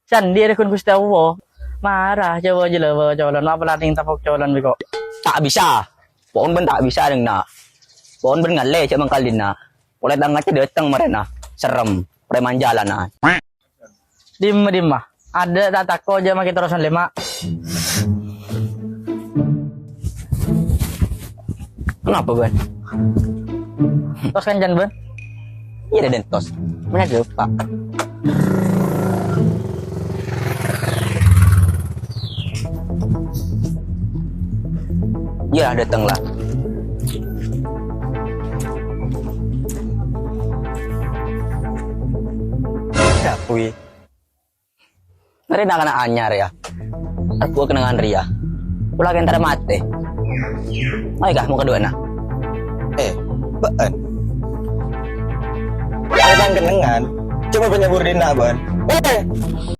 Candi ada kun Gusti Allah. Marah Jawa je lewa jalan apa lading tapok jalan beko. Tak bisa. Pohon ben tak bisa deng nak. Pohon ben ngale cak mangkalin nak. Oleh tangga ce datang merena. Serem. Preman jalan nak. Dim mah. Ada tak tako aja makin terusan lima. Kenapa ben? Tos kan jan ben. Iya ada tos. Mana lupa. Iya datang lah. Ya kui. Nari nak kena anyar ya. Aku kenangan ria. Pula kan tada mate. Ay kah mau kedua na? Baan. Ada yang kenangan. Coba penyebur dina, Ban.